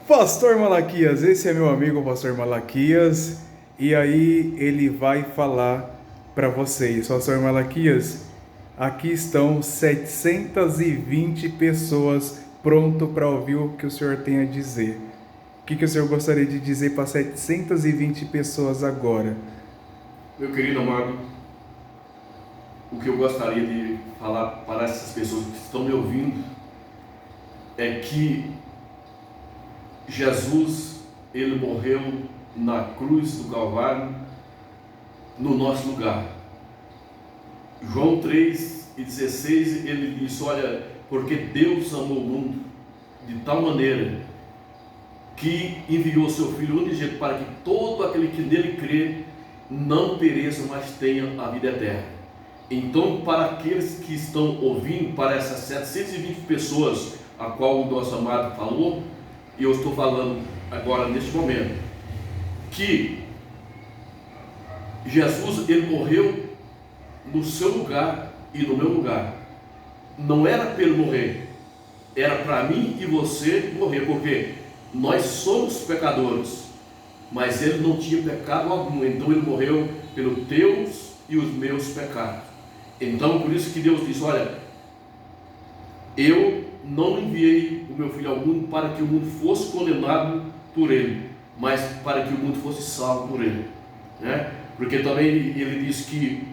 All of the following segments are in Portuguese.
Pastor Malaquias, esse é meu amigo Pastor Malaquias, e aí ele vai falar para vocês. Pastor Malaquias, aqui estão 720 pessoas pronto para ouvir o que o senhor tem a dizer. O que o senhor gostaria de dizer para 720 pessoas agora? Meu querido amado, o que eu gostaria de falar para essas pessoas que estão me ouvindo é que Jesus, ele morreu na cruz do Calvário no nosso lugar. João 3:16, ele diz: olha, porque Deus amou o mundo de tal maneira que enviou o seu Filho unigênito para que todo aquele que nele crê não pereça, mas tenha a vida eterna. Então, para aqueles que estão ouvindo, para essas 720 pessoas a qual o nosso amado falou, e eu estou falando agora neste momento, que Jesus, ele morreu no seu lugar e no meu lugar. Não era para ele morrer, era para mim e você morrer, porque nós somos pecadores, mas ele não tinha pecado algum, então ele morreu pelos teus e os meus pecados. Então, por isso que Deus disse: olha, eu não enviei o meu Filho ao mundo para que o mundo fosse condenado por ele, mas para que o mundo fosse salvo por ele, né? Porque também ele diz que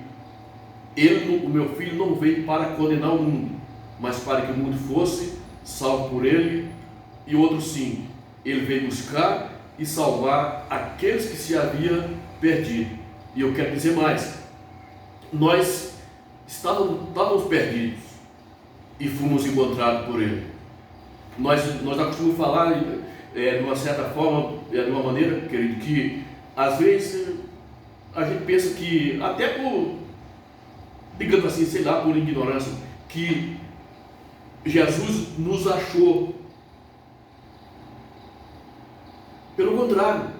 o meu Filho não veio para condenar o mundo, mas para que o mundo fosse salvo por ele. E outro sim, ele veio buscar e salvar aqueles que se haviam perdido. E eu quero dizer mais: nós estávamos perdidos e fomos encontrados por ele. Nós acostumamos falar de uma certa forma, de uma maneira, querido, que às vezes a gente pensa que, até por, digamos assim, sei lá, por ignorância, que Jesus nos achou. Pelo contrário,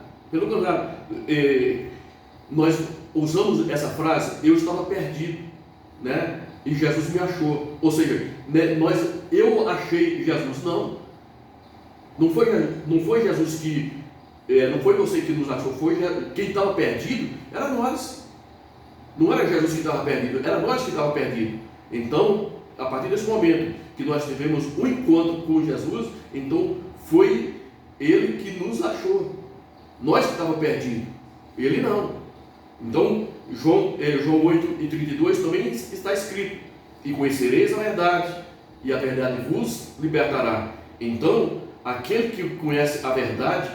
nós usamos essa frase: eu estava perdido, né? E Jesus me achou. Ou seja, né, eu achei Jesus. Não foi Jesus que, não foi você que nos achou, foi quem estava perdido, era nós. Não era Jesus que estava perdido, era nós que estávamos perdidos. Então, a partir desse momento que nós tivemos um encontro com Jesus, então foi ele que nos achou. Nós que estávamos perdidos, ele não. Então, João 8:32 também está escrito: e conhecereis a verdade, e a verdade vos libertará. Então, aquele que conhece a verdade,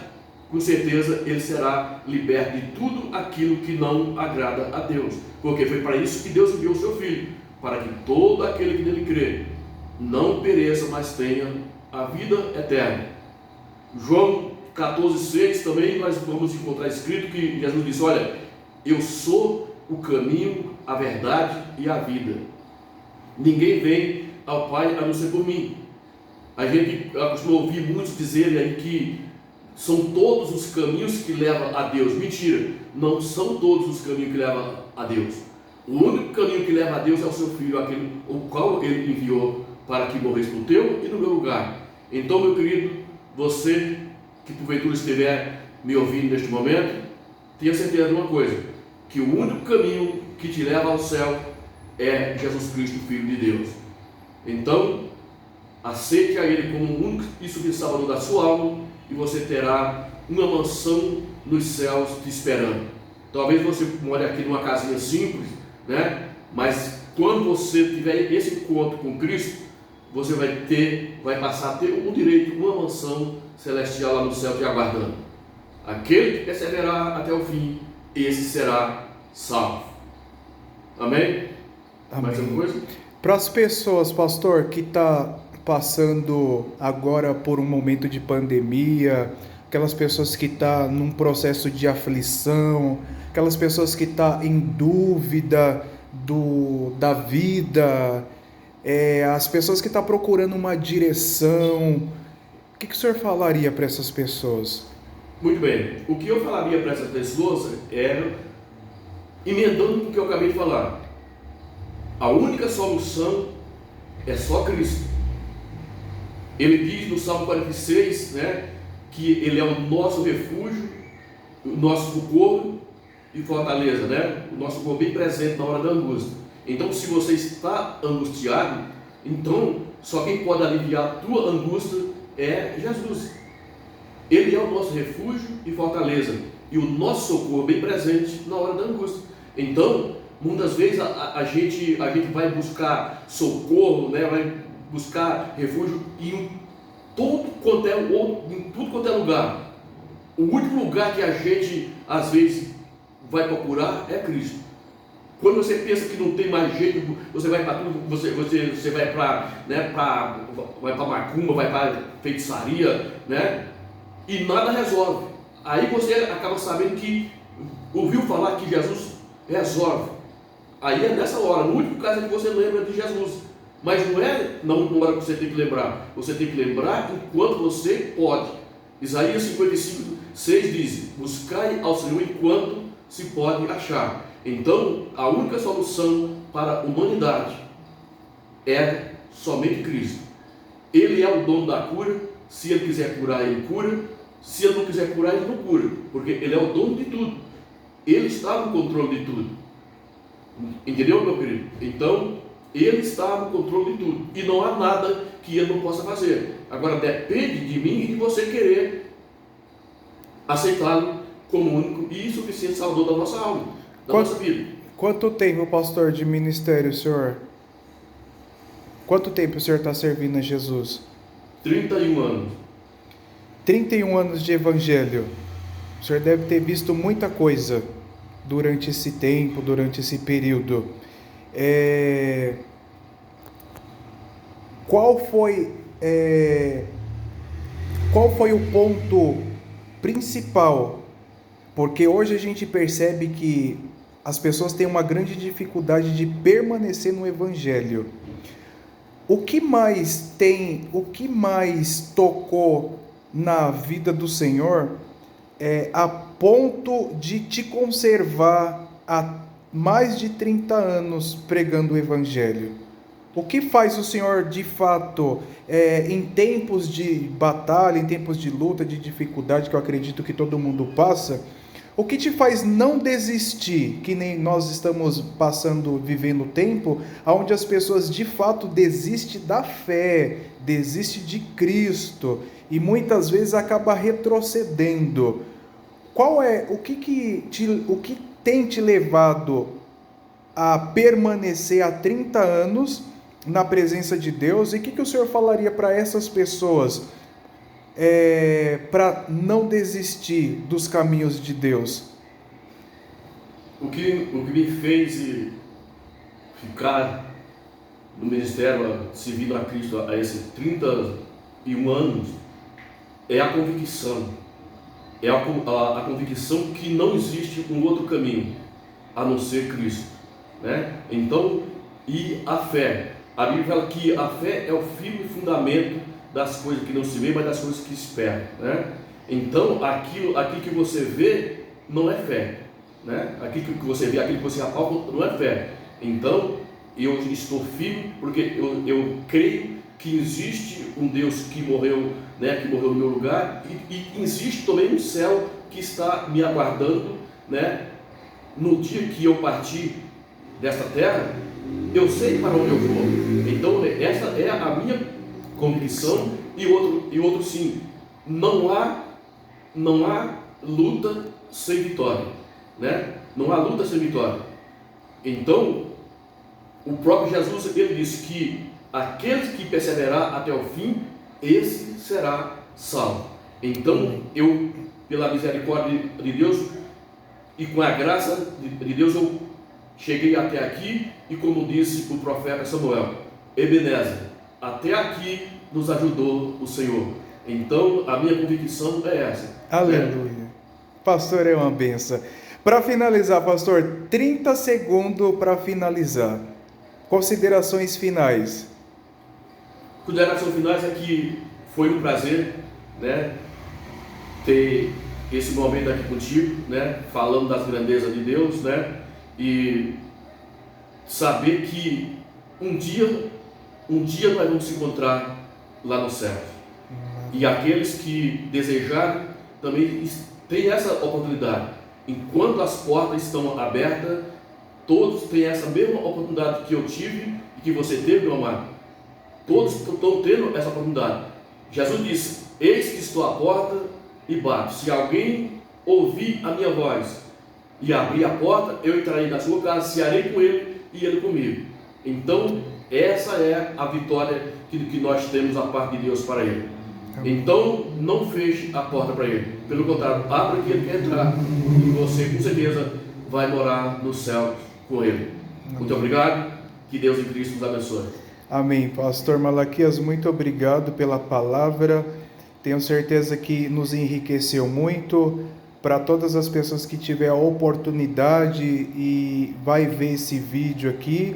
com certeza ele será liberto de tudo aquilo que não agrada a Deus, porque foi para isso que Deus enviou o seu Filho, para que todo aquele que nele crê não pereça, mas tenha a vida eterna. João 14:6 também nós vamos encontrar escrito que Jesus disse: olha, eu sou o caminho, a verdade e a vida. Ninguém vem ao Pai a não ser por mim. A gente costuma ouvir muitos dizerem aí que são todos os caminhos que levam a Deus. Mentira, não são todos os caminhos que levam a Deus. O único caminho que leva a Deus é o seu Filho, aquele o qual ele enviou para que morresse no teu e no meu lugar. Então, meu querido, você que porventura estiver me ouvindo neste momento, tenha certeza de uma coisa: que o único caminho que te leva ao céu é Jesus Cristo, Filho de Deus. Então, aceite a Ele como o único e suficiente Salvador da sua alma, e você terá uma mansão nos céus te esperando. Talvez você more aqui numa casinha simples, né? Mas quando você tiver esse encontro com Cristo, você vai passar a ter um direito, uma mansão celestial lá no céu te aguardando. Aquele que perseverar até o fim, esse será salvo. Amém? Amém. Mais alguma coisa? Para as pessoas, pastor, que está passando agora por um momento de pandemia, aquelas pessoas que estão num processo de aflição, aquelas pessoas que estão em dúvida da vida, as pessoas que estão procurando uma direção, o que o senhor falaria para essas pessoas? Muito bem. O que eu falaria para essas pessoas é, emendando o que eu acabei de falar: a única solução é só Cristo. Ele diz no Salmo 46, né, que Ele é o nosso refúgio, o nosso socorro e fortaleza, né? O nosso socorro bem presente na hora da angústia. Então, se você está angustiado, então só quem pode aliviar a tua angústia é Jesus. Ele é o nosso refúgio e fortaleza e o nosso socorro bem presente na hora da angústia. Então, muitas vezes a gente vai buscar socorro, né? Vai buscar refúgio em tudo quanto é lugar. O último lugar que a gente às vezes vai procurar é Cristo. Quando você pensa que não tem mais jeito, você vai para tudo, você vai para, né, vai para macumba, vai para feitiçaria, né? E nada resolve. Aí você acaba sabendo que ouviu falar que Jesus resolve. Aí é nessa hora, no único caso é que você lembra de Jesus. Mas não é na última hora que você tem que lembrar. Você tem que lembrar enquanto você pode. Isaías 55, 6 diz: buscai ao Senhor enquanto se pode achar. Então, a única solução para a humanidade é somente Cristo. Ele é o dono da cura. Se Ele quiser curar, Ele cura. Se Ele não quiser curar, Ele não cura. Porque Ele é o dono de tudo. Ele está no controle de tudo. Entendeu, meu querido? Então, Ele está no controle de tudo. E não há nada que Ele não possa fazer. Agora, depende de mim e de você querer aceitá-lo como único e suficiente salvador da nossa alma, da nossa vida. Quanto tempo, pastor, de ministério, senhor? Quanto tempo o senhor está servindo a Jesus? 31 anos. 31 anos de evangelho. O senhor deve ter visto muita coisa durante esse tempo, durante esse período. Qual foi o ponto principal? Porque hoje a gente percebe que as pessoas têm uma grande dificuldade de permanecer no evangelho. O que mais tocou na vida do Senhor a ponto de te conservar há mais de 30 anos pregando o evangelho? O que faz o Senhor, de fato, em tempos de batalha, em tempos de luta, de dificuldade, que eu acredito que todo mundo passa, o que te faz não desistir, que nem nós estamos vivendo tempo, onde as pessoas de fato desistem da fé, desistem de Cristo, e muitas vezes acaba retrocedendo? O que tem te levado a permanecer há 30 anos na presença de Deus? E o que o Senhor falaria para essas pessoas para não desistir dos caminhos de Deus? O que me fez ficar no ministério, servindo a Cristo há esses 31 anos, é a convicção. É a convicção que não existe um outro caminho a não ser Cristo, né? Então, e a fé. A Bíblia fala que a fé é o firme fundamento das coisas que não se vê, mas das coisas que se esperam, né? Então, aquilo que você vê não é fé, né? Aquilo que você vê, aquilo que você apalpa não é fé. Então, eu estou firme porque eu creio que existe um Deus que morreu, né? Que morreu no meu lugar, e existe também um céu que está me aguardando, né? No dia que eu partir desta terra, eu sei para onde eu vou. Então, essa é a minha convicção. E outro sim, não há luta sem vitória, né? Não há luta sem vitória. Então, o próprio Jesus, ele disse que aqueles que perseverar até o fim, esse será salvo. Então, eu, pela misericórdia de Deus e com a graça de Deus, eu cheguei até aqui, e como disse o profeta Samuel, Ebenezer, até aqui nos ajudou o Senhor. Então, a minha convicção é essa. Aleluia. Pastor, é uma benção. Para finalizar, pastor, 30 segundos para finalizar. Considerações finais. Considerações finais é que foi um prazer, né, ter esse momento aqui contigo, né, falando das grandezas de Deus, né, e saber que um dia nós vamos se encontrar lá no céu. E aqueles que desejarem também têm essa oportunidade. Enquanto as portas estão abertas, todos têm essa mesma oportunidade que eu tive e que você teve, meu amado. Todos estão tendo essa oportunidade. Jesus disse: eis que estou à porta e bato. Se alguém ouvir a minha voz e abrir a porta, eu entrarei na sua casa, cearei com ele e ele comigo. Então, essa é a vitória que nós temos da parte de Deus para ele. Então, não feche a porta para ele. Pelo contrário, abra que ele quer entrar. E você, com certeza, vai morar no céu com ele. Muito obrigado. Que Deus em Cristo nos abençoe. Amém. Pastor Malaquias, muito obrigado pela palavra. Tenho certeza que nos enriqueceu muito. Para todas as pessoas que tiver a oportunidade e vai ver esse vídeo aqui,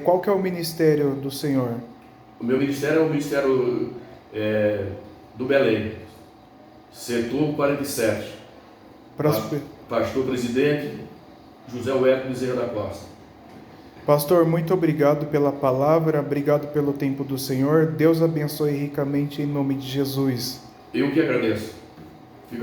qual que é o ministério do senhor? O meu ministério é o ministério do Belém, setor 47. Pastor presidente José Wellington Bezerra da Costa. Pastor, muito obrigado pela palavra, obrigado pelo tempo do Senhor. Deus abençoe ricamente em nome de Jesus. Eu que agradeço.